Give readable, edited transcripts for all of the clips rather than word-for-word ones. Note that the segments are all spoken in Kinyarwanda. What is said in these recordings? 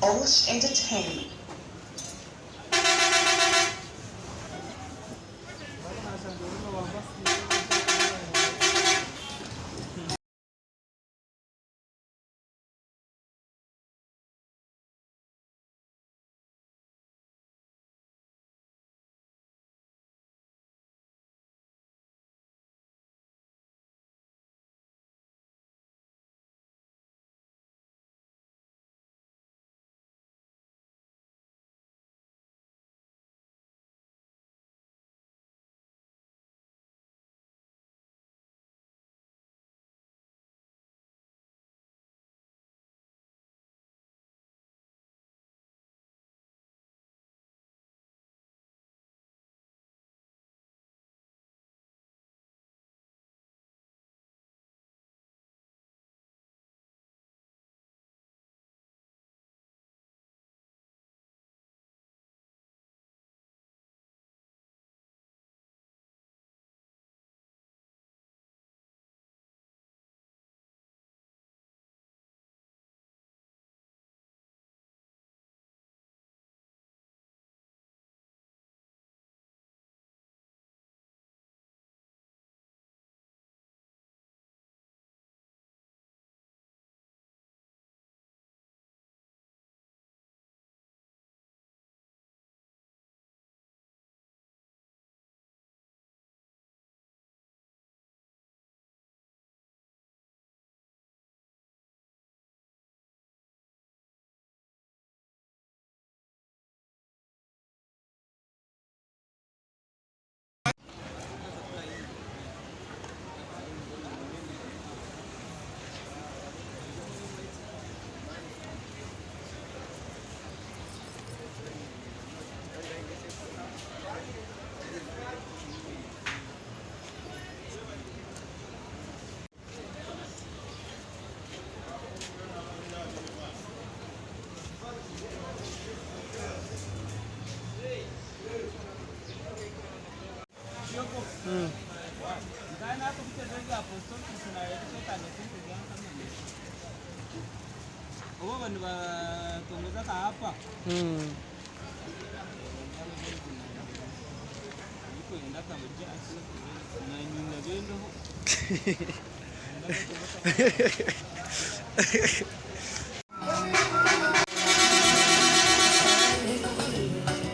Polish Entertainment.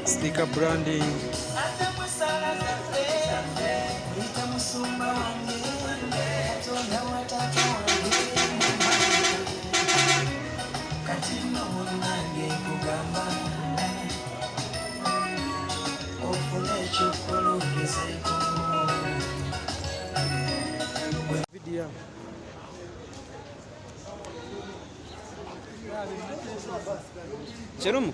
Sticker branding. Video. Cherum.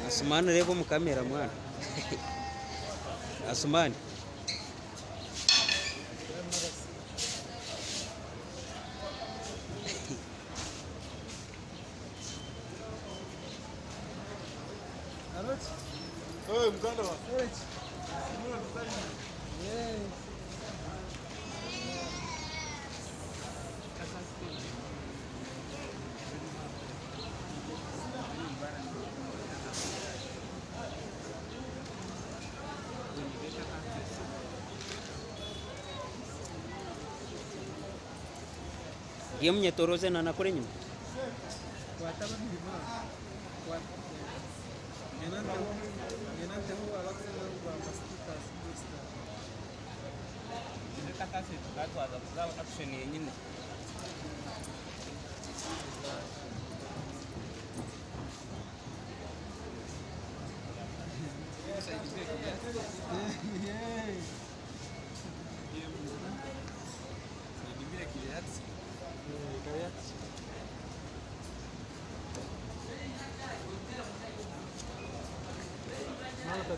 Asumani reko mu kamera mwana. Asumani. Oi, mkanda wa. Dia menyetoroze na nakore nyuma.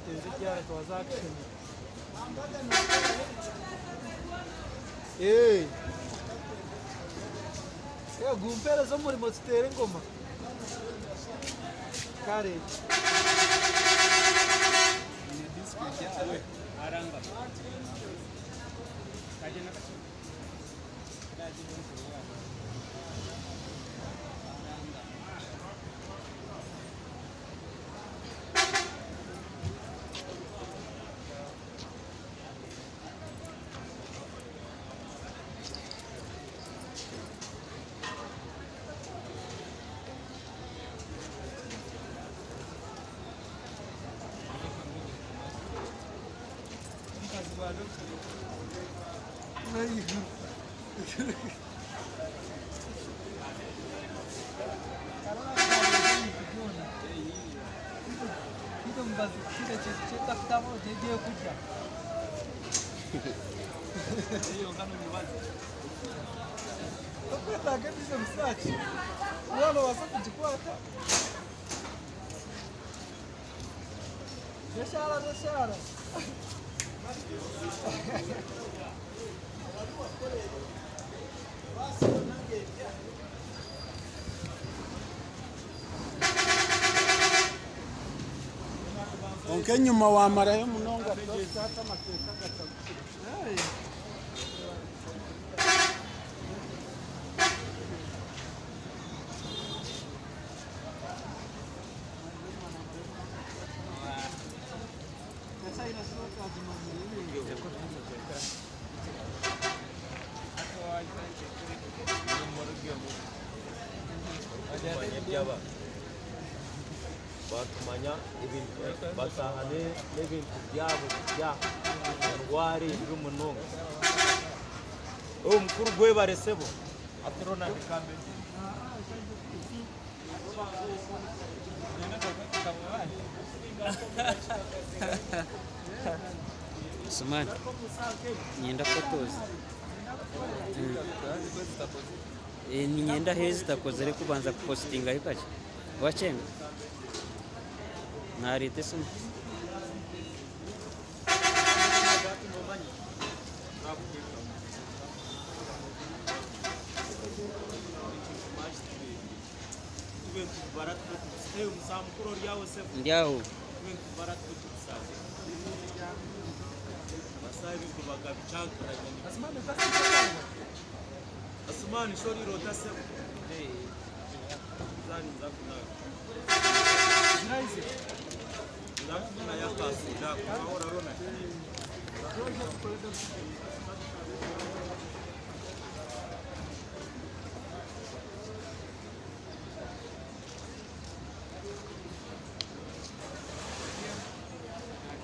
tenze ryara twazaction eh gumpera zo muri motsitere ngoma kare ni disco yawe aranga kaje na kaje Deixa. Onke nyuma wamarayo munonga tata mateka gatatu. batumanya ibintu batahane n'ibintu byabo bya ndwari y'umunonga mukuru gwe baresebo atrona bikambe Asumani nyenda fotozi ni nyenda hezi takoze ariko kubanza kupostinga yukaje wachenga narite sum ndiaho Asumani shori rota se zani zakuna Nice. zakuna ya kasi da kwa rona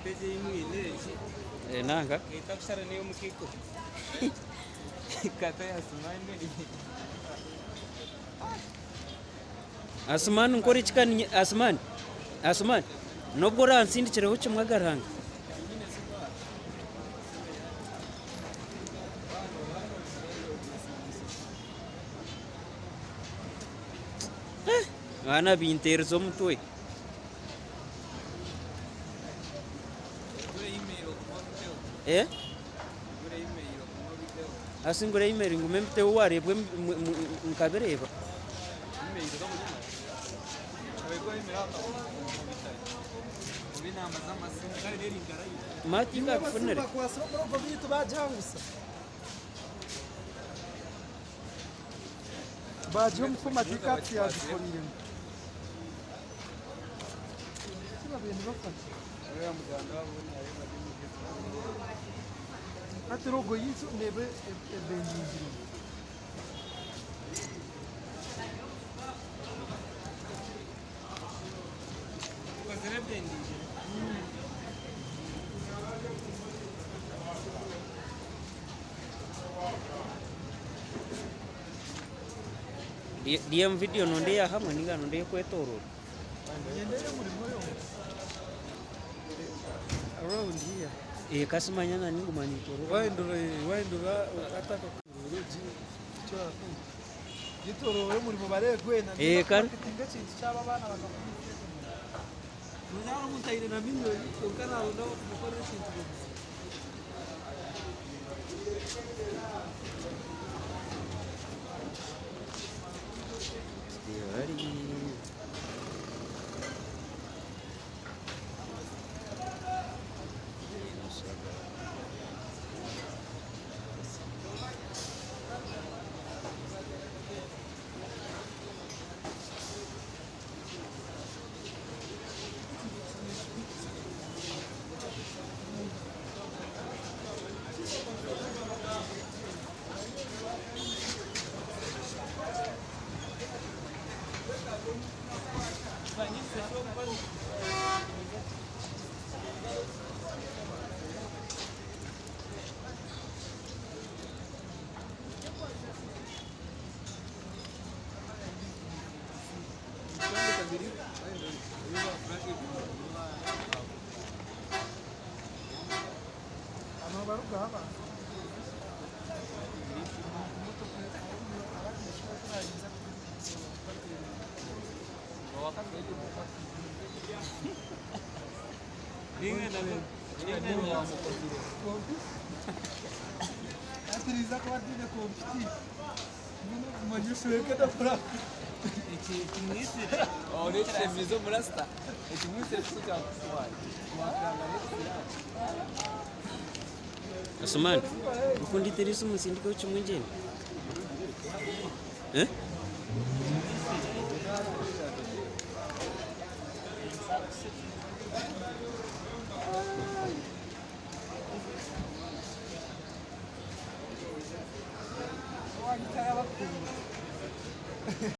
peje imwe nanga itakushara niyo mukiko kata ya Asumani Asumani nkora ikikani Asumani nubwo ransindikireho kimwagaranga bana binterezo mutwe asingure email ngume mteo warebwe nkabereba mati ngafunere Kwasira ko bitu bajangusa bajum kuma dikati ya dikorire Sina bintu bafata ya muganda wabonye ari madini ati rogo yitu nebe ebendingiro kozere bendingiro DM video nonde ya hamwe ninga nonde kwetorora yendeye muri moyo around here kasimanya nani ngumani torora wahindura ataka kuruji cyo gitorowe muri mu baregwe na kare kinga kintu cyaba bana bakavuga Muzaba mutayire na miliyoni kokana ndo mukoresha intugo. Ready. Atiriza kwa dine kompiti. Manyushweke da fura. Oretse mizo murasta. Ekimwise kuja kuswali. Asumani, ukundi terisi musindika uchumwenjeni? Eh?